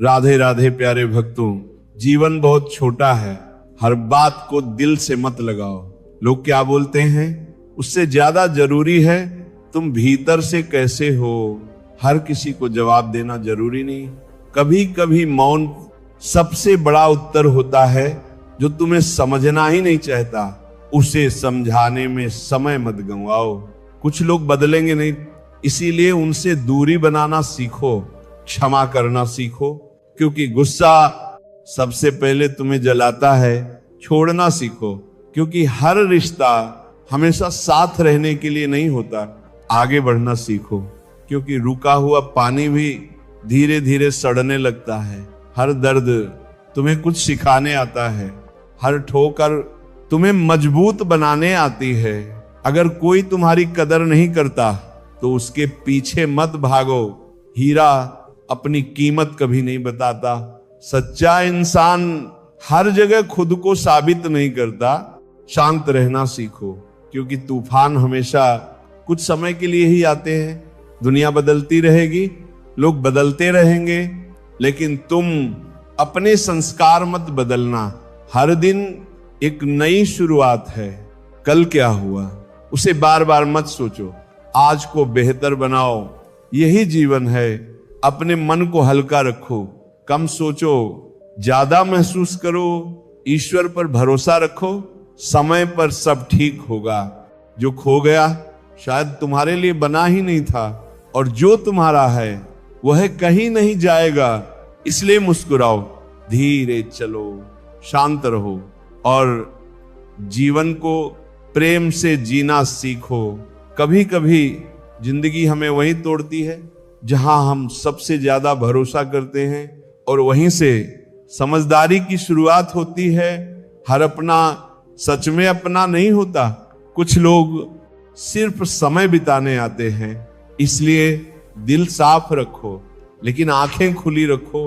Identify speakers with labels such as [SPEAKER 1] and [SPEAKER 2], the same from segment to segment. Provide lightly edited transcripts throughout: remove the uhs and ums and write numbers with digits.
[SPEAKER 1] राधे राधे प्यारे भक्तों, जीवन बहुत छोटा है, हर बात को दिल से मत लगाओ। लोग क्या बोलते हैं उससे ज्यादा जरूरी है तुम भीतर से कैसे हो। हर किसी को जवाब देना जरूरी नहीं। कभी कभी मौन सबसे बड़ा उत्तर होता है। जो तुम्हें समझना ही नहीं चाहता उसे समझाने में समय मत गंवाओ। कुछ लोग बदलेंगे नहीं, इसीलिए उनसे दूरी बनाना सीखो, क्षमा करना सीखो, क्योंकि गुस्सा सबसे पहले तुम्हें जलाता है। छोड़ना सीखो, क्योंकि हर रिश्ता हमेशा साथ रहने के लिए नहीं होता। आगे बढ़ना सीखो, क्योंकि रुका हुआ पानी भी धीरे धीरे सड़ने लगता है। हर दर्द तुम्हें कुछ सिखाने आता है, हर ठोकर तुम्हें मजबूत बनाने आती है। अगर कोई तुम्हारी कदर नहीं करता तो उसके पीछे मत भागो। हीरा अपनी कीमत कभी नहीं बताता। सच्चा इंसान हर जगह खुद को साबित नहीं करता। शांत रहना सीखो, क्योंकि तूफान हमेशा कुछ समय के लिए ही आते हैं। दुनिया बदलती रहेगी, लोग बदलते रहेंगे, लेकिन तुम अपने संस्कार मत बदलना। हर दिन एक नई शुरुआत है। कल क्या हुआ उसे बार बार मत सोचो, आज को बेहतर बनाओ। यही जीवन है। अपने मन को हल्का रखो, कम सोचो, ज्यादा महसूस करो, ईश्वर पर भरोसा रखो। समय पर सब ठीक होगा। जो खो गया शायद तुम्हारे लिए बना ही नहीं था, और जो तुम्हारा है वह कहीं नहीं जाएगा। इसलिए मुस्कुराओ, धीरे चलो, शांत रहो और जीवन को प्रेम से जीना सीखो। कभी कभी जिंदगी हमें वहीं तोड़ती है जहां हम सबसे ज्यादा भरोसा करते हैं, और वहीं से समझदारी की शुरुआत होती है। हर अपना सच में अपना नहीं होता। कुछ लोग सिर्फ समय बिताने आते हैं, इसलिए दिल साफ रखो, लेकिन आंखें खुली रखो।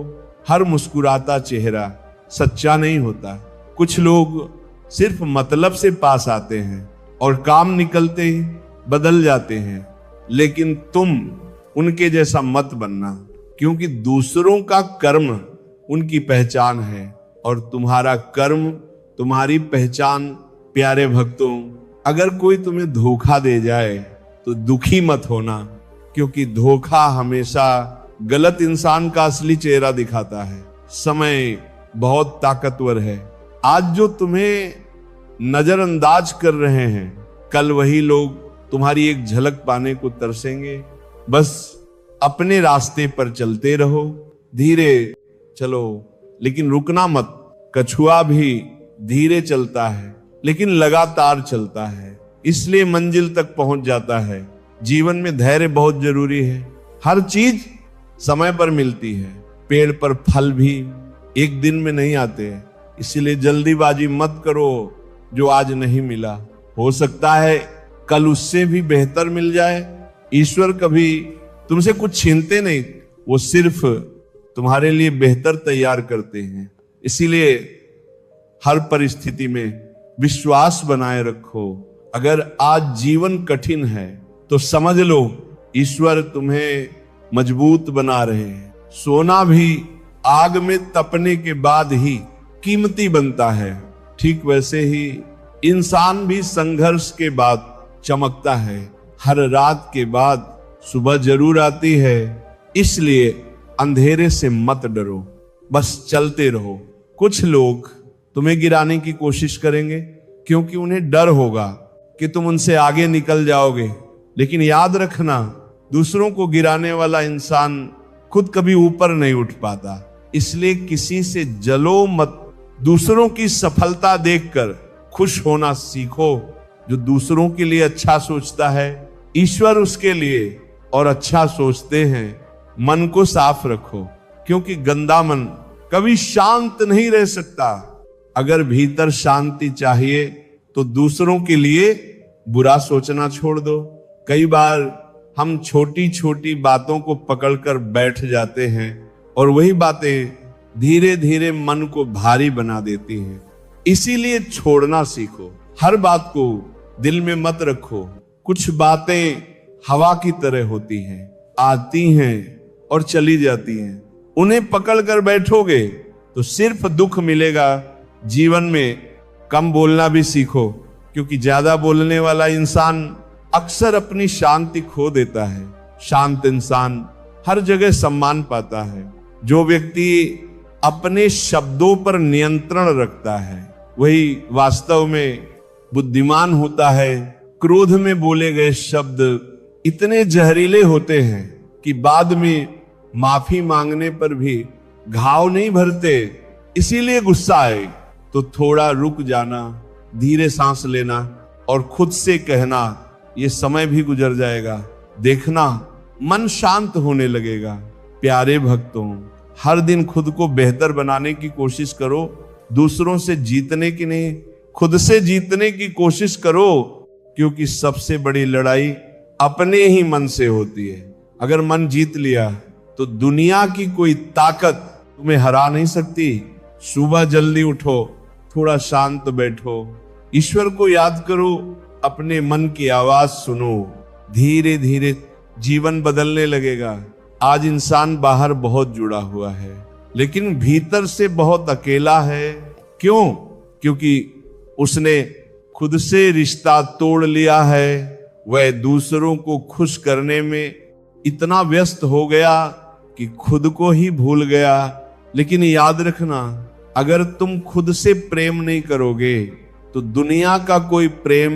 [SPEAKER 1] हर मुस्कुराता चेहरा सच्चा नहीं होता। कुछ लोग सिर्फ मतलब से पास आते हैं और काम निकलते ही बदल जाते हैं, लेकिन तुम उनके जैसा मत बनना, क्योंकि दूसरों का कर्म उनकी पहचान है और तुम्हारा कर्म तुम्हारी पहचान। प्यारे भक्तों, अगर कोई तुम्हें धोखा दे जाए तो दुखी मत होना, क्योंकि धोखा हमेशा गलत इंसान का असली चेहरा दिखाता है। समय बहुत ताकतवर है। आज जो तुम्हें नजरअंदाज कर रहे हैं, कल वही लोग तुम्हारी एक झलक पाने को तरसेंगे। बस अपने रास्ते पर चलते रहो, धीरे चलो लेकिन रुकना मत। कछुआ भी धीरे चलता है लेकिन लगातार चलता है, इसलिए मंजिल तक पहुंच जाता है। जीवन में धैर्य बहुत जरूरी है। हर चीज समय पर मिलती है। पेड़ पर फल भी एक दिन में नहीं आते, इसलिए जल्दीबाजी मत करो। जो आज नहीं मिला हो सकता है कल उससे भी बेहतर मिल जाए। ईश्वर कभी तुमसे कुछ छीनते नहीं, वो सिर्फ तुम्हारे लिए बेहतर तैयार करते हैं। इसीलिए हर परिस्थिति में विश्वास बनाए रखो। अगर आज जीवन कठिन है तो समझ लो ईश्वर तुम्हें मजबूत बना रहे हैं। सोना भी आग में तपने के बाद ही कीमती बनता है, ठीक वैसे ही इंसान भी संघर्ष के बाद चमकता है। हर रात के बाद सुबह जरूर आती है, इसलिए अंधेरे से मत डरो, बस चलते रहो। कुछ लोग तुम्हें गिराने की कोशिश करेंगे, क्योंकि उन्हें डर होगा कि तुम उनसे आगे निकल जाओगे। लेकिन याद रखना, दूसरों को गिराने वाला इंसान खुद कभी ऊपर नहीं उठ पाता। इसलिए किसी से जलो मत। दूसरों की सफलता देखकर खुश होना सीखो। जो दूसरों के लिए अच्छा सोचता है, ईश्वर उसके लिए और अच्छा सोचते हैं। मन को साफ रखो, क्योंकि गंदा मन कभी शांत नहीं रह सकता। अगर भीतर शांति चाहिए तो दूसरों के लिए बुरा सोचना छोड़ दो। कई बार हम छोटी छोटी बातों को पकड़कर बैठ जाते हैं, और वही बातें धीरे धीरे मन को भारी बना देती हैं। इसीलिए छोड़ना सीखो। हर बात को दिल में मत रखो। कुछ बातें हवा की तरह होती हैं, आती हैं और चली जाती हैं। उन्हें पकड़ कर बैठोगे तो सिर्फ दुख मिलेगा। जीवन में कम बोलना भी सीखो, क्योंकि ज्यादा बोलने वाला इंसान अक्सर अपनी शांति खो देता है। शांत इंसान हर जगह सम्मान पाता है। जो व्यक्ति अपने शब्दों पर नियंत्रण रखता है वही वास्तव में बुद्धिमान होता है। क्रोध में बोले गए शब्द इतने जहरीले होते हैं कि बाद में माफी मांगने पर भी घाव नहीं भरते। इसीलिए गुस्सा आए तो थोड़ा रुक जाना, धीरे सांस लेना और खुद से कहना ये समय भी गुजर जाएगा, देखना मन शांत होने लगेगा। प्यारे भक्तों, हर दिन खुद को बेहतर बनाने की कोशिश करो। दूसरों से जीतने की नहीं, खुद से जीतने की कोशिश करो, क्योंकि सबसे बड़ी लड़ाई अपने ही मन से होती है। अगर मन जीत लिया तो दुनिया की कोई ताकत तुम्हें हरा नहीं सकती। सुबह जल्दी उठो, थोड़ा शांत बैठो, ईश्वर को याद करो, अपने मन की आवाज सुनो, धीरे धीरे जीवन बदलने लगेगा। आज इंसान बाहर बहुत जुड़ा हुआ है, लेकिन भीतर से बहुत अकेला है। क्यों? क्योंकि उसने खुद से रिश्ता तोड़ लिया है। वह दूसरों को खुश करने में इतना व्यस्त हो गया कि खुद को ही भूल गया। लेकिन याद रखना, अगर तुम खुद से प्रेम नहीं करोगे तो दुनिया का कोई प्रेम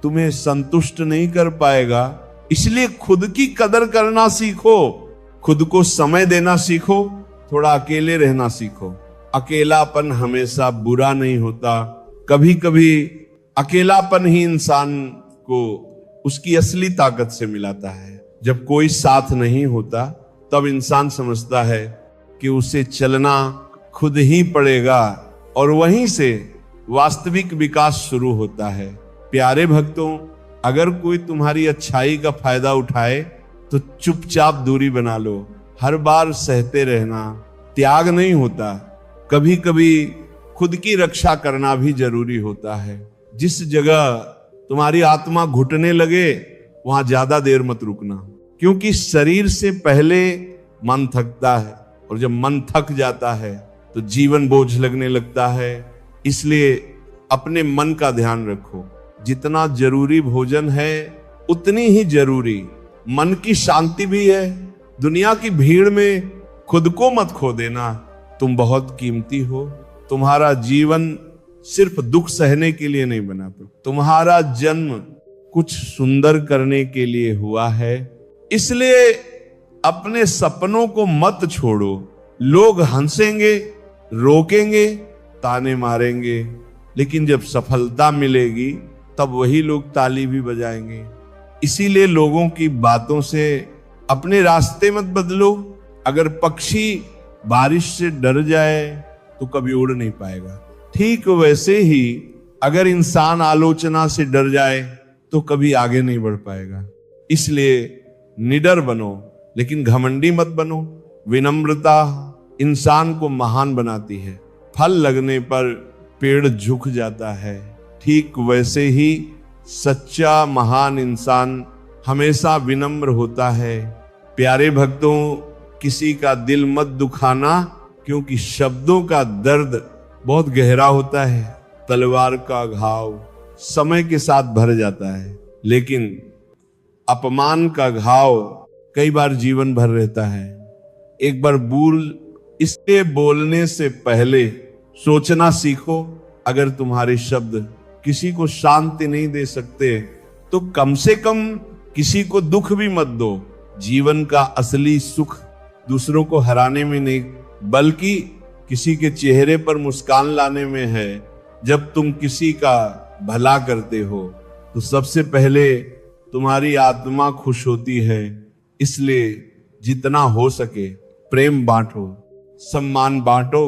[SPEAKER 1] तुम्हें संतुष्ट नहीं कर पाएगा। इसलिए खुद की कदर करना सीखो, खुद को समय देना सीखो, थोड़ा अकेले रहना सीखो। अकेलापन हमेशा बुरा नहीं होता। कभी कभी अकेलापन ही इंसान को उसकी असली ताकत से मिलाता है। जब कोई साथ नहीं होता तब इंसान समझता है कि उसे चलना खुद ही पड़ेगा और वहीं से वास्तविक विकास शुरू होता है। प्यारे भक्तों, अगर कोई तुम्हारी अच्छाई का फायदा उठाए तो चुपचाप दूरी बना लो। हर बार सहते रहना त्याग नहीं होता। कभी कभी खुद की रक्षा करना भी जरूरी होता है। जिस जगह तुम्हारी आत्मा घुटने लगे वहां ज्यादा देर मत रुकना, क्योंकि शरीर से पहले मन थकता है और जब मन थक जाता है तो जीवन बोझ लगने लगता है। इसलिए अपने मन का ध्यान रखो। जितना जरूरी भोजन है उतनी ही जरूरी मन की शांति भी है। दुनिया की भीड़ में खुद को मत खो देना। तुम बहुत कीमती हो। तुम्हारा जीवन सिर्फ दुख सहने के लिए नहीं बना, तुम्हारा जन्म कुछ सुंदर करने के लिए हुआ है। इसलिए अपने सपनों को मत छोड़ो। लोग हंसेंगे, रोकेंगे, ताने मारेंगे, लेकिन जब सफलता मिलेगी तब वही लोग ताली भी बजाएंगे। इसीलिए लोगों की बातों से अपने रास्ते मत बदलो। अगर पक्षी बारिश से डर जाए तो कभी उड़ नहीं पाएगा। ठीक वैसे ही अगर इंसान आलोचना से डर जाए तो कभी आगे नहीं बढ़ पाएगा। इसलिए निडर बनो, लेकिन घमंडी मत बनो। विनम्रता इंसान को महान बनाती है। फल लगने पर पेड़ झुक जाता है। ठीक वैसे ही सच्चा महान इंसान हमेशा विनम्र होता है। प्यारे भक्तों, किसी का दिल मत दुखाना, क्योंकि शब्दों का दर्द बहुत गहरा होता है। तलवार का घाव समय के साथ भर जाता है, लेकिन अपमान का घाव कई बार जीवन भर रहता है। एक बार भूल, इसके बोलने से पहले सोचना सीखो। अगर तुम्हारे शब्द किसी को शांति नहीं दे सकते तो कम से कम किसी को दुख भी मत दो। जीवन का असली सुख दूसरों को हराने में नहीं, बल्कि किसी के चेहरे पर मुस्कान लाने में है। जब तुम किसी का भला करते हो तो सबसे पहले तुम्हारी आत्मा खुश होती है। इसलिए जितना हो सके प्रेम बांटो, सम्मान बांटो,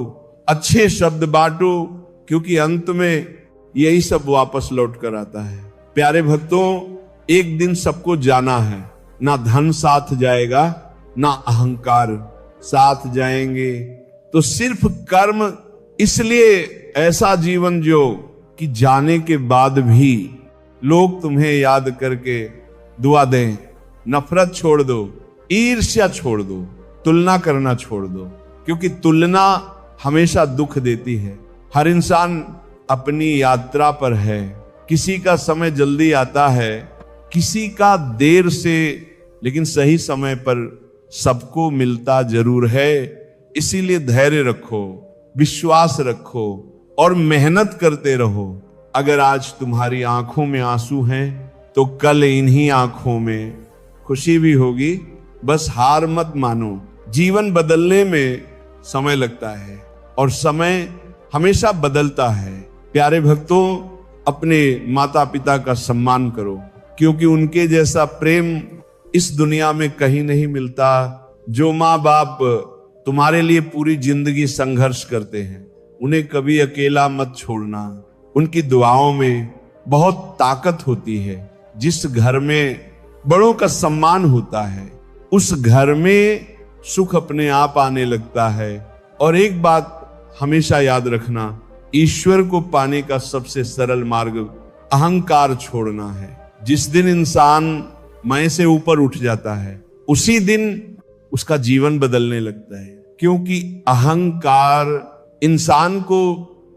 [SPEAKER 1] अच्छे शब्द बांटो, क्योंकि अंत में यही सब वापस लौट कर आता है। प्यारे भक्तों, एक दिन सबको जाना है। ना धन साथ जाएगा, ना अहंकार साथ जाएंगे, तो सिर्फ कर्म। इसलिए ऐसा जीवन जो कि जाने के बाद भी लोग तुम्हें याद करके दुआ दें। नफरत छोड़ दो, ईर्ष्या छोड़ दो, तुलना करना छोड़ दो। क्योंकि तुलना हमेशा दुख देती है। हर इंसान अपनी यात्रा पर है, किसी का समय जल्दी आता है, किसी का देर से, लेकिन सही समय पर सबको मिलता जरूर है। इसीलिए धैर्य रखो, विश्वास रखो और मेहनत करते रहो। अगर आज तुम्हारी आंखों में आंसू हैं तो कल इन्हीं आंखों में खुशी भी होगी। बस हार मत मानो। जीवन बदलने में समय लगता है और समय हमेशा बदलता है। प्यारे भक्तों, अपने माता पिता का सम्मान करो, क्योंकि उनके जैसा प्रेम इस दुनिया में कहीं नहीं मिलता। जो माँ बाप तुम्हारे लिए पूरी जिंदगी संघर्ष करते हैं, उन्हें कभी अकेला मत छोड़ना। उनकी दुआओं में बहुत ताकत होती है। जिस घर में बड़ों का सम्मान होता है, उस घर में सुख अपने आप आने लगता है। और एक बात हमेशा याद रखना, ईश्वर को पाने का सबसे सरल मार्ग अहंकार छोड़ना है। जिस दिन इंसान मैं से ऊपर उठ जाता है, उसी दिन उसका जीवन बदलने लगता है। क्योंकि अहंकार इंसान को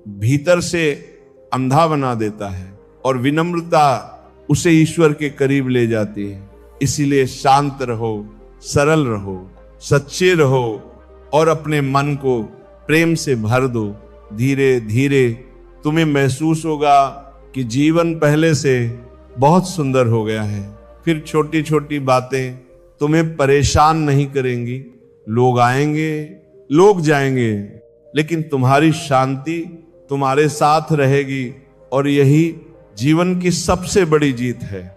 [SPEAKER 1] भीतर से अंधा बना देता है और विनम्रता उसे ईश्वर के करीब ले जाती है। इसीलिए शांत रहो, सरल रहो, सच्चे रहो और अपने मन को प्रेम से भर दो। धीरे धीरे तुम्हें महसूस होगा कि जीवन पहले से बहुत सुंदर हो गया है। फिर छोटी छोटी बातें तुम्हें परेशान नहीं करेंगी। लोग आएंगे, लोग जाएंगे, लेकिन तुम्हारी शांति तुम्हारे साथ रहेगी और यही जीवन की सबसे बड़ी जीत है।